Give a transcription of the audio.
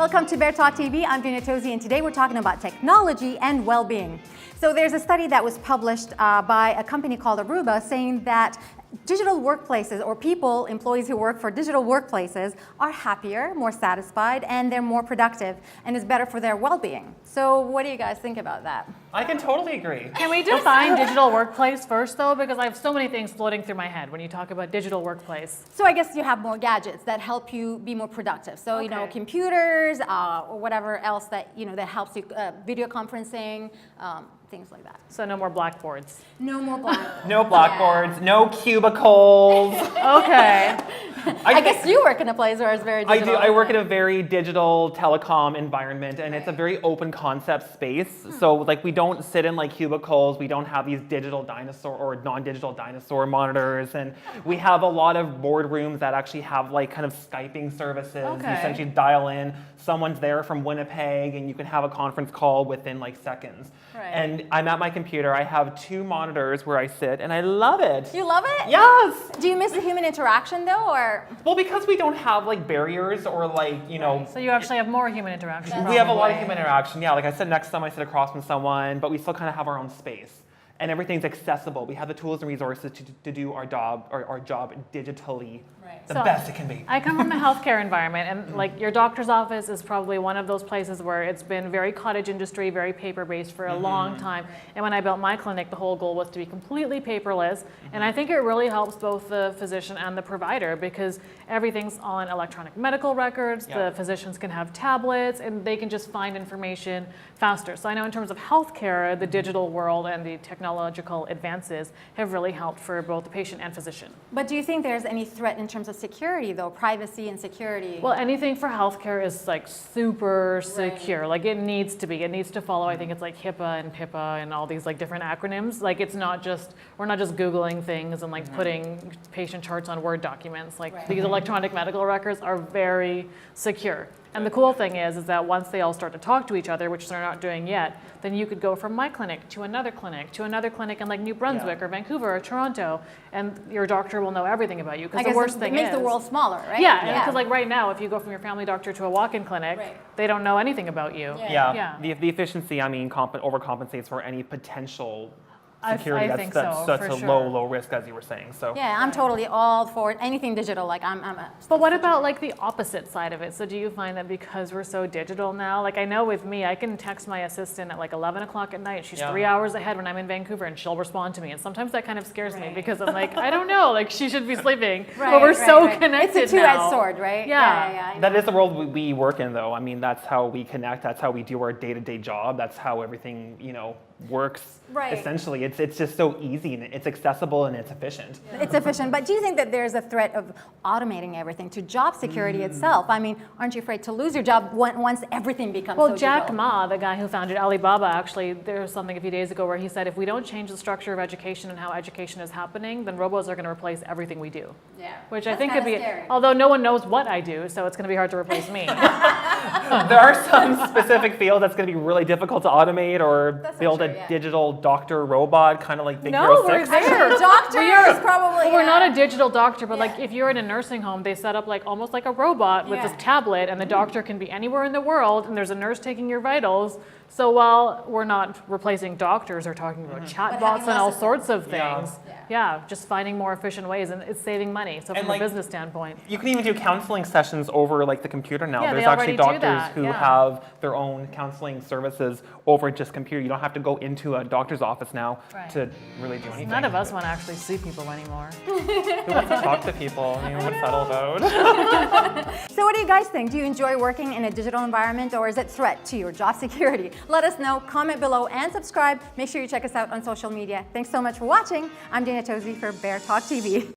Welcome to Bear Talk TV. I'm Dina Tozy, and today we're talking about technology and well-being. So there's a study that was published by a company called Aruba saying that digital workplaces, or people, employees who work for digital workplaces, are happier, more satisfied, and they're more productive, and is better for their well-being. So what do you guys think about that? I can totally agree. Can we define digital workplace first, though? Because I have so many things floating through my head when you talk about digital workplace. So I guess you have more gadgets that help you be more productive. So, you know, computers or whatever else that, that helps you, video conferencing, things like that. So no more blackboards. No more blackboards. No blackboards, no cubicles. Okay. I guess you work in a place where it's very digital. I work in a very digital telecom environment, and it's a very open concept space. So like we don't sit in like cubicles, we don't have these digital dinosaur or non-digital dinosaur monitors, and we have a lot of boardrooms that actually have like kind of Skyping services. You essentially dial in, someone's there from Winnipeg, and you can have a conference call within like seconds. And I'm at my computer, I have 2 monitors where I sit, and I love it. You love it? Yes! Do you miss the human interaction though, or? Well, because we don't have like barriers or like, So you actually have more human interaction. we have a lot of human interaction. Yeah, like I sit next to someone, I sit across from someone, but we still kind of have our own space. And everything's accessible. We have the tools and resources to do our job digitally the best it can be. I come from a healthcare environment, and like your doctor's office is probably one of those places where it's been very cottage industry, very paper-based for a long time. And when I built my clinic, the whole goal was to be completely paperless. And I think it really helps both the physician and the provider because everything's on electronic medical records. The physicians can have tablets, and they can just find information faster. So I know in terms of healthcare, the digital world and the technological advances have really helped for both the patient and physician. But do you think there's any threat in terms of security though, privacy and security? Well, anything for healthcare is like super secure. Like it needs to be. It needs to follow, I think it's like HIPAA and PIPA and all these like different acronyms. Like it's not just, we're not just Googling things and like putting patient charts on Word documents. Like these electronic medical records are very secure. And the cool thing is that once they all start to talk to each other, which they're not doing yet, then you could go from my clinic to another clinic in like New Brunswick or Vancouver or Toronto, and your doctor will know everything about you. Because the worst thing is, it makes the world smaller, right? Yeah, because like right now, if you go from your family doctor to a walk-in clinic, they don't know anything about you. The efficiency, I mean, overcompensates for any potential security. I think that's so, such a low risk, as you were saying. So yeah, I'm totally all for anything digital. Like But what about like the opposite side of it? So do you find that because we're so digital now, like I know with me, I can text my assistant at like 11 o'clock at night. She's 3 hours ahead when I'm in Vancouver, and she'll respond to me. And sometimes that kind of scares me because I'm like, I don't know, like she should be sleeping, but we're so connected. It's a two-edged sword, right? Yeah. That is the world we work in, though. I mean, that's how we connect. That's how we do our day-to-day job. That's how everything, works. Essentially, it's just so easy and it's accessible and it's efficient. It's efficient, but do you think that there's a threat of automating everything to job security itself? I mean, aren't you afraid to lose your job once everything becomes so Jack digital? Ma, the guy who founded Alibaba, actually, there was something a few days ago where he said if we don't change the structure of education and how education is happening, then robots are going to replace everything we do. Yeah. Which I think could be, although no one knows what I do, so it's going to be hard to replace me. There are some specific fields that's going to be really difficult to automate or build a digital doctor robot, kind of like Big Hero 6. We're there. Doctors probably. Well, we're not a digital doctor, but like if you're in a nursing home, they set up like almost like a robot with this tablet, and the doctor can be anywhere in the world, and there's a nurse taking your vitals. So while we're not replacing doctors or talking about chatbots and all sorts of things, just finding more efficient ways, and it's saving money. So from a business standpoint, you can even do counseling sessions over like the computer now. Yeah, there's actually doctors who have their own counseling services over just computer. You don't have to go into a doctor's office now to really do anything. None of us want to actually see people anymore. Who wants to talk to people? What's that all about? So what do you guys think? Do you enjoy working in a digital environment, or is it a threat to your job security? Let us know, comment below, and subscribe. Make sure you check us out on social media. Thanks so much for watching. I'm Dina Tozy for Bear Talk TV.